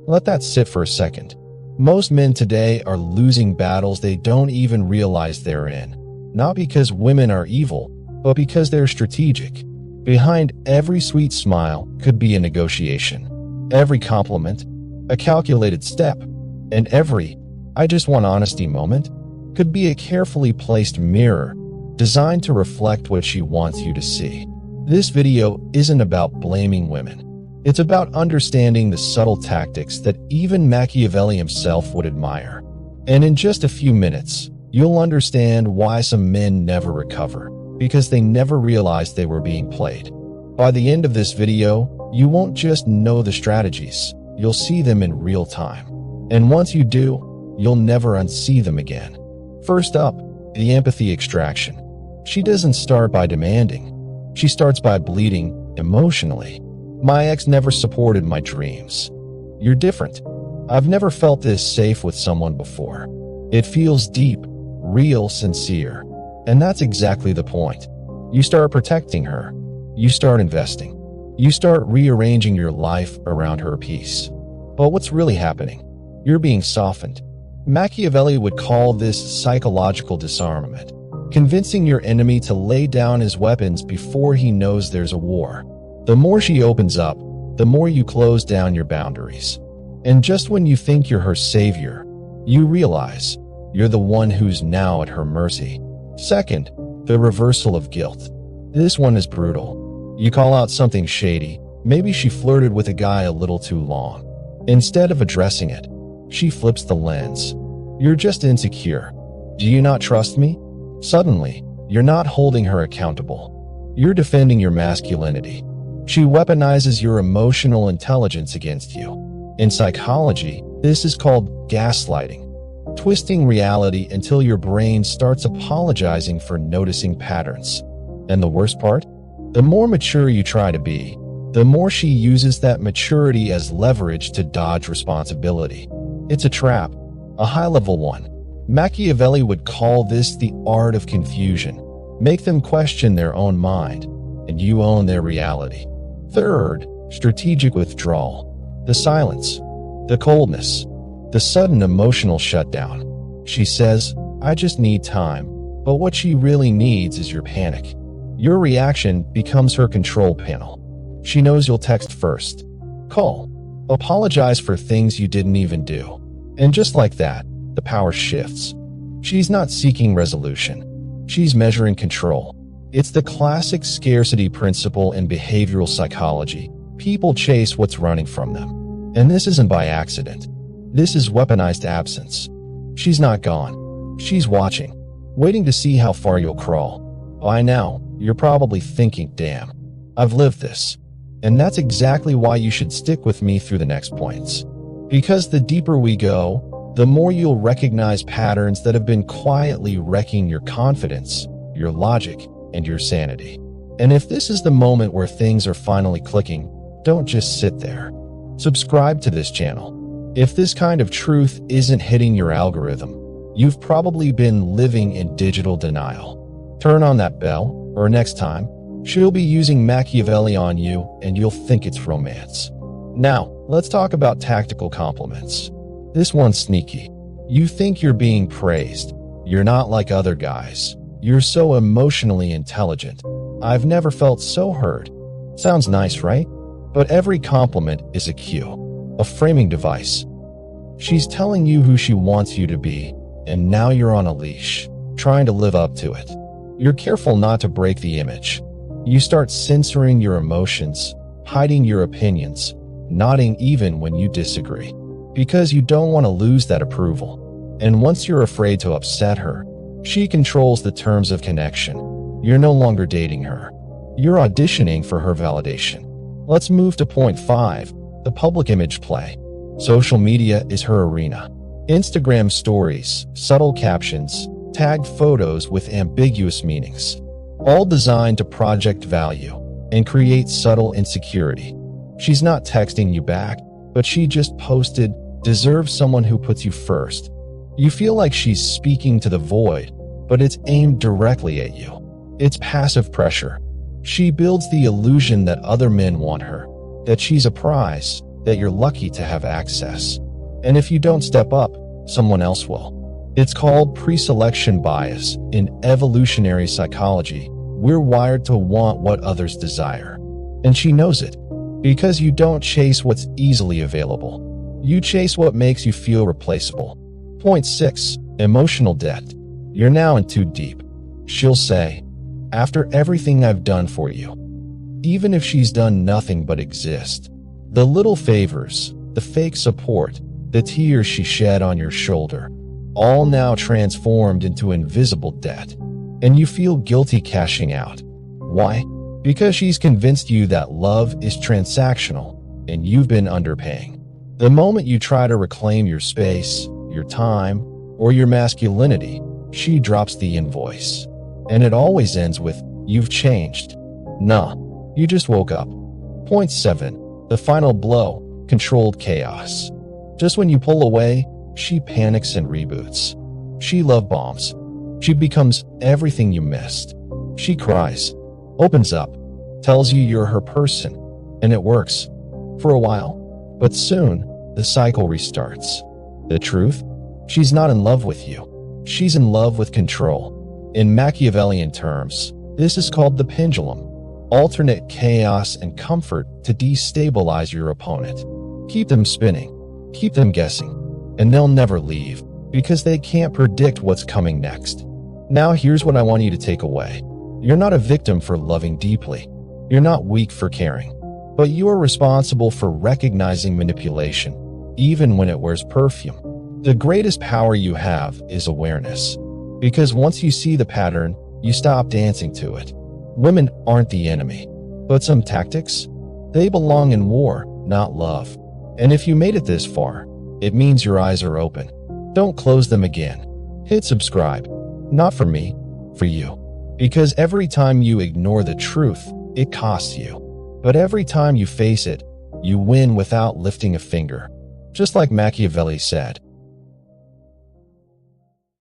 Let that sit for a second. Most men today are losing battles they don't even realize they're in. Not because women are evil, but because they're strategic. Behind every sweet smile could be a negotiation. Every compliment, a calculated step. And every "I just want honesty" moment could be a carefully placed mirror designed to reflect what she wants you to see. This video isn't about blaming women. It's about understanding the subtle tactics that even Machiavelli himself would admire. And in just a few minutes, you'll understand why some men never recover, because they never realized they were being played. By the end of this video, you won't just know the strategies, you'll see them in real time. And once you do, you'll never unsee them again. First up, the empathy extraction. She doesn't start by demanding. She starts by bleeding emotionally. "My ex never supported my dreams. You're different. I've never felt this safe with someone before. It feels deep, real, sincere." And that's exactly the point. You start protecting her. You start investing. You start rearranging your life around her peace. But what's really happening? You're being softened. Machiavelli would call this psychological disarmament, convincing your enemy to lay down his weapons before he knows there's a war. The more she opens up, the more you close down your boundaries. And just when you think you're her savior, you realize you're the one who's now at her mercy. Second, the reversal of guilt. This one is brutal. You call out something shady. Maybe she flirted with a guy a little too long. Instead of addressing it, she flips the lens. "You're just insecure. Do you not trust me?" Suddenly, you're not holding her accountable. You're defending your masculinity. She weaponizes your emotional intelligence against you. In psychology, this is called gaslighting, twisting reality until your brain starts apologizing for noticing patterns. And the worst part? The more mature you try to be, the more she uses that maturity as leverage to dodge responsibility. It's a trap, a high-level one. Machiavelli would call this the art of confusion. Make them question their own mind, and you own their reality. Third, strategic withdrawal. The silence, the coldness, the sudden emotional shutdown. She says, "I just need time," but what she really needs is your panic. Your reaction becomes her control panel. She knows you'll text first, call, apologize for things you didn't even do. And just like that, the power shifts. She's not seeking resolution. She's measuring control. It's the classic scarcity principle in behavioral psychology. People chase what's running from them. And this isn't by accident. This is weaponized absence. She's not gone. She's watching, waiting to see how far you'll crawl. By now, you're probably thinking, "Damn, I've lived this." And that's exactly why you should stick with me through the next points. Because the deeper we go, the more you'll recognize patterns that have been quietly wrecking your confidence, your logic, and your sanity. And if this is the moment where things are finally clicking, don't just sit there. Subscribe to this channel. If this kind of truth isn't hitting your algorithm, you've probably been living in digital denial. Turn on that bell, or next time, she'll be using Machiavelli on you and you'll think it's romance. Now, let's talk about tactical compliments. This one's sneaky. You think you're being praised. You're not like other guys. You're so emotionally intelligent. I've never felt so heard. Sounds nice, right? But every compliment is a cue, a framing device. She's telling you who she wants you to be, and now you're on a leash, trying to live up to it. You're careful not to break the image. You start censoring your emotions, hiding your opinions, nodding even when you disagree, because you don't want to lose that approval. And once you're afraid to upset her, she controls the terms of connection. You're no longer dating her. You're auditioning for her validation. Let's move to point 5, the public image play. Social media is her arena. Instagram stories, subtle captions, tagged photos with ambiguous meanings, all designed to project value and create subtle insecurity. She's not texting you back, but she just posted, "Deserve someone who puts you first." You feel like she's speaking to the void, but it's aimed directly at you. It's passive pressure. She builds the illusion that other men want her, that she's a prize, that you're lucky to have access. And if you don't step up, someone else will. It's called pre-selection bias. In evolutionary psychology, we're wired to want what others desire. And she knows it. Because you don't chase what's easily available. You chase what makes you feel replaceable. Point 6. Emotional debt. You're now in too deep. She'll say, after everything I've done for you. Even if she's done nothing but exist. The little favors, the fake support, the tears she shed on your shoulder, all now transformed into invisible debt. And you feel guilty cashing out. Why? Because she's convinced you that love is transactional and you've been underpaying. The moment you try to reclaim your space, your time, or your masculinity, she drops the invoice. And it always ends with, you've changed. Nah, you just woke up. Point 7. The final blow, controlled chaos. Just when you pull away, she panics and reboots. She love bombs. She becomes everything you missed. She cries, opens up, tells you you're her person, and it works. For a while. But soon, the cycle restarts. The truth? She's not in love with you. She's in love with control. In Machiavellian terms, this is called the pendulum. Alternate chaos and comfort to destabilize your opponent. Keep them spinning. Keep them guessing. And they'll never leave, because they can't predict what's coming next. Now here's what I want you to take away. You're not a victim for loving deeply. You're not weak for caring. But you are responsible for recognizing manipulation, even when it wears perfume. The greatest power you have is awareness. Because once you see the pattern, you stop dancing to it. Women aren't the enemy. But some tactics? They belong in war, not love. And if you made it this far, it means your eyes are open. Don't close them again. Hit subscribe. Not for me, for you. Because every time you ignore the truth, it costs you. But every time you face it, you win without lifting a finger. Just like Machiavelli said,